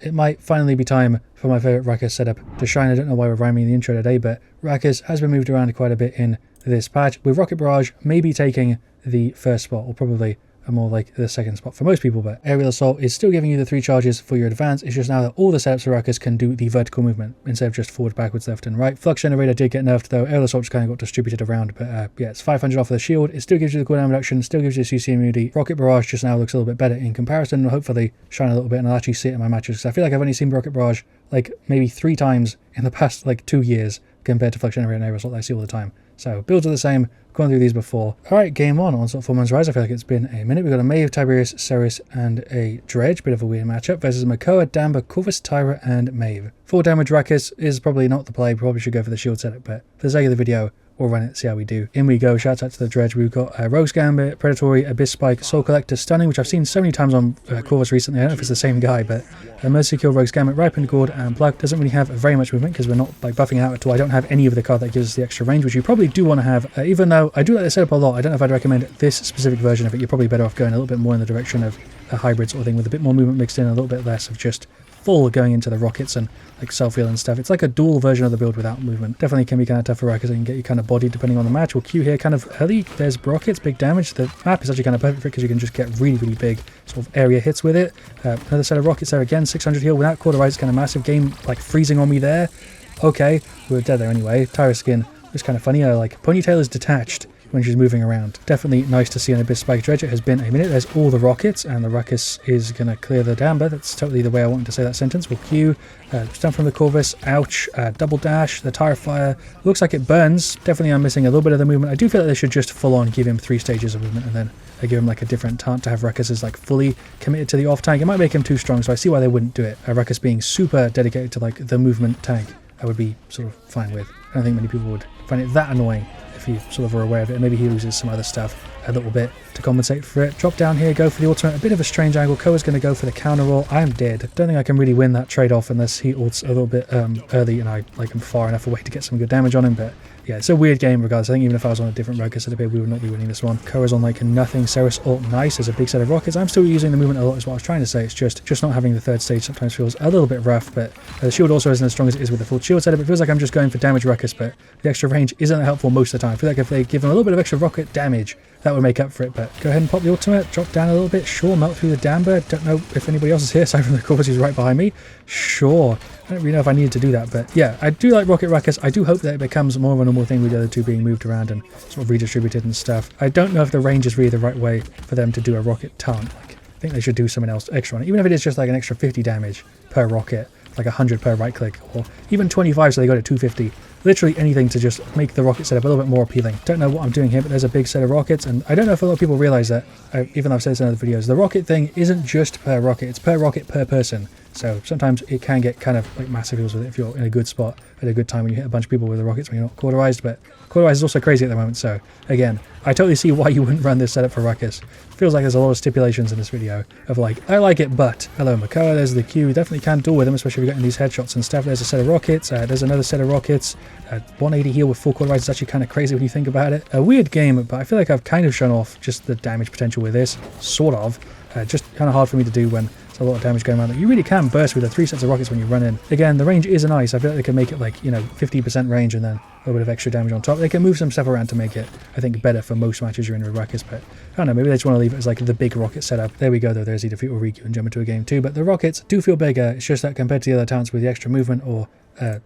It might finally be time for my favourite Ruckus setup to shine. I don't know why we're rhyming the intro today, but Ruckus has been moved around quite a bit in this patch, with Rocket Barrage maybe taking the first spot, or probably more like the second spot for most people, but Aerial Assault is still giving you the 3 charges for your advance. It's just now that all the setups for Ruckus can do the vertical movement instead of just forward, backwards, left and right. Flux Generator did get nerfed though. Aerial Assault just kind of got distributed around, but yeah, it's 500 off of the shield. It still gives you the cooldown reduction, still gives you the CC immunity. Rocket Barrage just now looks a little bit better in comparison, and hopefully shine a little bit, and I'll actually see it in my matches, because I feel like I've only seen Rocket Barrage like maybe 3 times in the past like 2 years compared to Flux Generator and Aerial Assault that I see all the time. So builds are the same, gone through these before. Alright, game on Foreman's Rise. I feel like it's been a minute. We've got a Maeve, Tiberius, Ceres, and a Dredge. Bit of a weird matchup versus Makoa, Damba, Corvus, Tyra, and Maeve. 4 damage Ruckus is probably not the play. Probably should go for the shield setup, but for the sake of the video, we'll run it, see how we do. In we go. Shouts out to the Dredge. We've got Rogue's Gambit, Predatory, Abyss Spike, Soul Collector, Stunning, which I've seen so many times on Corvus recently. I don't know if it's the same guy, but Mercy Kill, Rogue's Gambit, Ripened Gourd, and Pluck. Doesn't really have very much movement because we're not like buffing it out at all. I don't have any of the card that gives us the extra range, which you probably do want to have. Even though I do like the setup a lot, I don't know if I'd recommend this specific version of it. You're probably better off going a little bit more in the direction of a hybrid sort of thing, with a bit more movement mixed in, a little bit less of just full going into the rockets and like self-heal and stuff. It's like a dual version of the build without movement. Definitely can be kind of tough for Ruckus. It can get you kind of bodied depending on the match. We'll queue here kind of early. There's rockets, big damage. The map is actually kind of perfect for it because you can just get really, really big sort of area hits with it. Another set of rockets there again. 600 heal without Cauterize. It's kind of massive. Game like freezing on me there. Okay, we were dead there anyway. Tyra skin was kind of funny. Like Ponytail is detached when she's moving around. Definitely nice to see an Abyss Spike Dredge. It has been a minute. There's all the rockets, and the Ruckus is going to clear the Damba. That's totally the way I wanted to say that sentence. We'll queue. Stun from the Corvus. Ouch. Double dash. The Tire Fire. Looks like it burns. Definitely I'm missing a little bit of the movement. I do feel like they should just full on give him 3 stages of movement, and then they give him like a different taunt to have Ruckus is like fully committed to the off tank. It might make him too strong, so I see why they wouldn't do it. Ruckus being super dedicated to like the movement tank, I would be sort of fine with. I don't think many people would find it that annoying if you sort of are aware of it. Maybe he loses some other stuff a little bit to compensate for it. Drop down here, go for the ultimate. A bit of a strange angle. Koa's going to go for the counter roll. I'm dead. Don't think I can really win that trade-off unless he ults a little bit early and I like him far enough away to get some good damage on him, but yeah, it's a weird game regardless. I think even if I was on a different Ruckus setup here, we would not be winning this one. Koa's on like nothing. Ceres ult nice. There's a big set of rockets. I'm still using the movement a lot is what I was trying to say. It's just not having the 3rd stage sometimes feels a little bit rough, but the shield also isn't as strong as it is with the full shield setup. It feels like I'm just going for damage Ruckus, but the extra range isn't helpful most of the time. I feel like if they give him a little bit of extra rocket damage, that would make up for it, but go ahead and pop the ultimate, drop down a little bit, sure, melt through the Damba. Don't know if anybody else is here, aside from the Corvus who's right behind me. Sure, I don't really know if I needed to do that, but yeah, I do like Rocket Ruckus. I do hope that it becomes more of a normal thing with the other 2 being moved around and sort of redistributed and stuff. I don't know if the range is really the right way for them to do a rocket taunt. Like, I think they should do something else extra on it, even if it is just like an extra 50 damage per rocket, like 100 per right click, or even 25 so they got it 250. Literally anything to just make the rocket setup a little bit more appealing. Don't know what I'm doing here, but there's a big set of rockets, and I don't know if a lot of people realize that, even though I've said this in other videos, the rocket thing isn't just per rocket, it's per rocket per person. So sometimes it can get kind of like massive heals with it if you're in a good spot at a good time when you hit a bunch of people with the rockets when you're not cauterized, but cauterized is also crazy at the moment, so again, I totally see why you wouldn't run this setup for Ruckus. Feels like there's a lot of stipulations in this video of like, I like it, but hello Makoa, there's the Q, definitely can duel with them, especially if you're getting these headshots and stuff. There's a set of rockets, there's another set of rockets, 180 heal with full cauterized is actually kind of crazy when you think about it. A weird game, but I feel like I've kind of shown off just the damage potential with this, sort of. Just kind of hard for me to do when there's a lot of damage going around. You really can burst with the 3 sets of rockets when you run in. Again, the range is nice. I feel like they can make it like, you know, 50% range and then a little bit of extra damage on top. They can move some stuff around to make it, I think, better for most matches you're in with Ruckus, but I don't know, maybe they just want to leave it as like the big rocket setup. There we go though, there's either defeat or Riku and jump into a game too, but the rockets do feel bigger. It's just that compared to the other talents with the extra movement or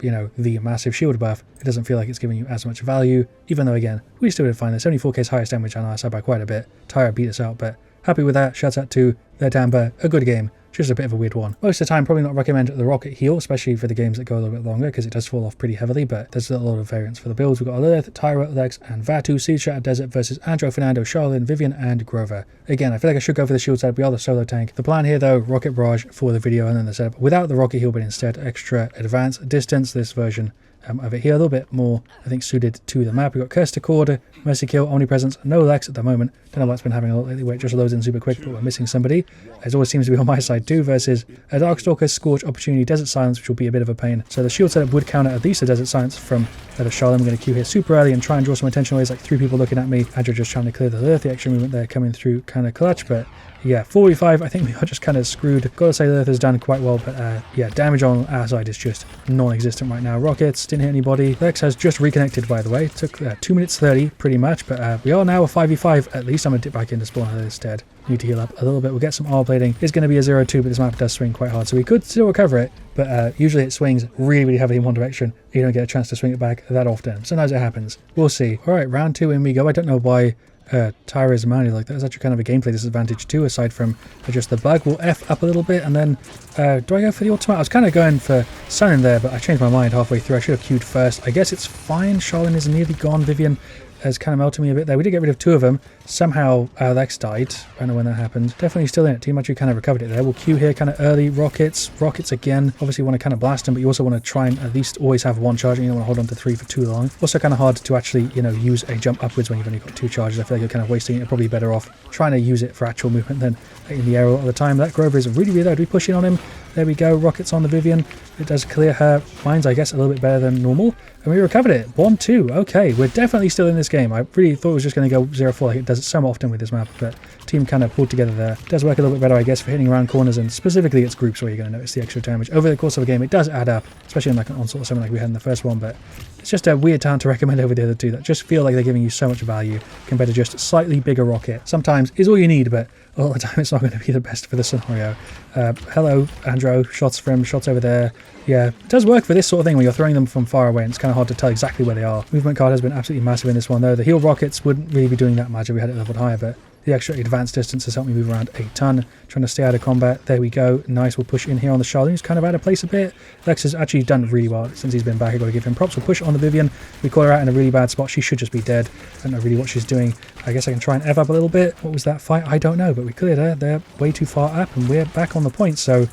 you know, the massive shield buff, it doesn't feel like it's giving you as much value, even though again, we still did find the 74k's highest damage on our side by quite a bit. Tyra beat us out, but happy with that. Shouts out to their Damba, a good game. Just a bit of a weird one. Most of the time, probably not recommend the rocket heal, especially for the games that go a little bit longer, because it does fall off pretty heavily, but there's a lot of variants for the builds. We've got Lilith, Tyra, Lex, and Vatu, Siege Shattered Desert versus Andrew, Fernando, Charlene, Vivian, and Grover. Again, I feel like I should go for the shield setup. We are the solo tank. The plan here, though, Rocket Barrage for the video, and then the setup without the rocket heal, but instead extra advance distance. This version of it here, a little bit more, I think, suited to the map. We've got Curse to Cord, Mercy Kill, Omnipresence, no Lex at the moment. Don't know what's been having a lot lately where it just loads in super quick, but we're missing somebody. It always seems to be on my side too, versus a Darkstalker, Scorch, Opportunity, Desert Silence, which will be a bit of a pain. So the shield setup would counter at least a Desert Silence from The Charlene, we're going to queue here super early and try and draw some attention away. It's like 3 people looking at me. Andrew just trying to clear the earth. The extra movement there coming through kind of clutch, but yeah, 45, I think we are just kind of screwed. Gotta say Earth has done quite well, but yeah, damage on our side is just non-existent right now. Rockets, didn't hit anybody. Lex has just reconnected, by the way. It took 2 minutes 30, pretty much, but we are now a 5v5. At least I'm going to dip back into spawn instead. Need to heal up a little bit. We'll get some armor plating. It's going to be a 0-2, but this map does swing quite hard, so we could still recover it, but usually it swings really, really heavily in one direction. You don't get a chance to swing it back that often. Sometimes it happens. We'll see. All right, round 2 in we go. I don't know why hi-rez mounted like that. Is actually kind of a gameplay disadvantage too, aside from just the bug. We'll F up a little bit, and then do I go for the ultimate? I was kind of going for Sun in there, but I changed my mind halfway through. I should have queued first. I guess it's fine. Charlene is nearly gone. Vivian has kind of melted me a bit there. We did get rid of 2 of them. Somehow Alex died. I don't know when that happened. Definitely still in it. Team actually kind of recovered it there. We'll queue here kind of early. Rockets again. Obviously want to kind of blast them, but you also want to try and at least always have 1 charge, and you don't want to hold on to 3 for too long. Also kind of hard to actually, you know, use a jump upwards when you've only got 2 charges. I feel like you're kind of wasting it. You're probably better off trying to use it for actual movement than in the air all the time. That Grover is really, really low. Do we push in on him? There we go. Rockets on the Vivian. It does clear her mines, I guess, a little bit better than normal. And we recovered it. 1-2. Okay, we're definitely still in this game. I really thought it was just going to go 0-4 like it does it so often with this map, but team kind of pulled together there. It does work a little bit better, I guess, for hitting around corners, and specifically it's groups where you're going to notice the extra damage. Over the course of a game, it does add up, especially in like an onslaught or something like we had in the first one, but it's just a weird time to recommend over the other 2 that just feel like they're giving you so much value compared to just a slightly bigger rocket. Sometimes is all you need, but a lot of the time it's not going to be the best for the scenario. Hello, Andro. Shots from shots over there. Yeah, it does work for this sort of thing when you're throwing them from far away, and it's kind of hard to tell exactly where they are. Movement card has been absolutely massive in this one, though. The heal rockets wouldn't really be doing that much if we had it leveled higher, but the extra advanced distance has helped me move around a ton. Trying to stay out of combat. There we go. Nice. We'll push in here on the Charlene, who's kind of out of place a bit. Lex has actually done really well since he's been back. I've got to give him props. We'll push on the Vivian. We call her out in a really bad spot. She should just be dead. I don't know really what she's doing. I guess I can try and F up a little bit. What was that fight? I don't know, but we cleared her. They're way too far up, and we're back on the point, so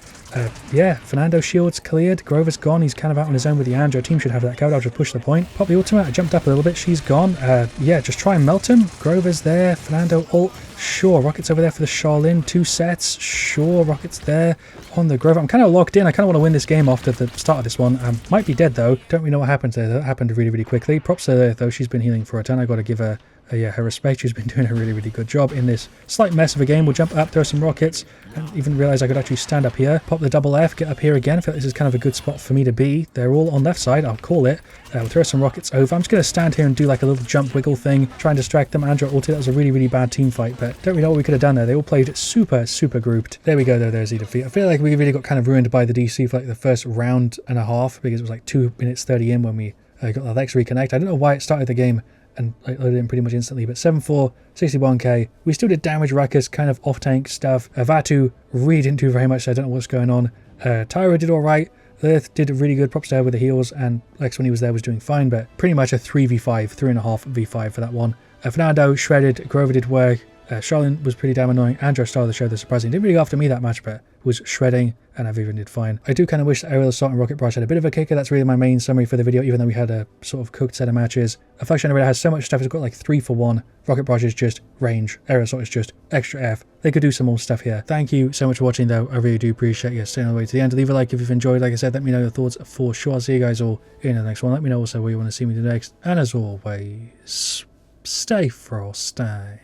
yeah, Fernando shield's cleared. Grover's gone. He's kind of out on his own with the Andro. Team should have that covered. I'll just push the point. Pop the ultimate. I jumped up a little bit. She's gone. Yeah, just try and melt him. Grover's there. Fernando ult. Sure. Rockets over there for the Charlene. 2 sets. Sure. Rockets there on the Grover. I'm kind of locked in. I kind of want to win this game after the start of this one. Might be dead though. Don't really know what happened there. That happened really, really quickly. Props to her though. She's been healing for a ton. I got to give her yeah, her respect. She's been doing a really, really good job in this slight mess of a game. We'll jump up, throw some rockets, and even realize I could actually stand up here. Pop the double F, get up here again. I feel like this is kind of a good spot for me to be. They're all on left side, I'll call it. We'll throw some rockets over. I'm just going to stand here and do like a little jump wiggle thing, try and distract them. Andrew ulted. That was a really, really bad team fight, but don't really know what we could have done there. They all played super, super grouped. There we go, though. There's the defeat. I feel like we really got kind of ruined by the DC for like the first round and a half, because it was like 2 minutes 30 in when we got the Lex reconnect. I don't know why it started the game and I loaded in pretty much instantly, but 7-4, 61k. We still did damage Ruckus, kind of off-tank stuff. Vatu really didn't do very much, so I don't know what's going on. Tyra did alright. Earth did really good, props to her with the heals, and Lex when he was there was doing fine, but pretty much a 3v5, 3.5v5 for that one. Fernando shredded, Grover did work. Charlene was pretty damn annoying. Andrew started the show, the surprising. Didn't really go after me that much, but was shredding, and Aviva did fine. I do kind of wish that Aerial Assault and Rocket Barrage had a bit of a kicker. That's really my main summary for the video, even though we had a sort of cooked set of matches. Affliction Generator has so much stuff. It's got like 3 for 1. Rocket Barrage is just range. Aerial Assault is just extra F. They could do some more stuff here. Thank you so much for watching, though. I really do appreciate you staying all the way to the end. Leave a like if you've enjoyed. Like I said, let me know your thoughts for sure. I'll see you guys all in the next one. Let me know also where you want to see me next. And as always, stay frosty.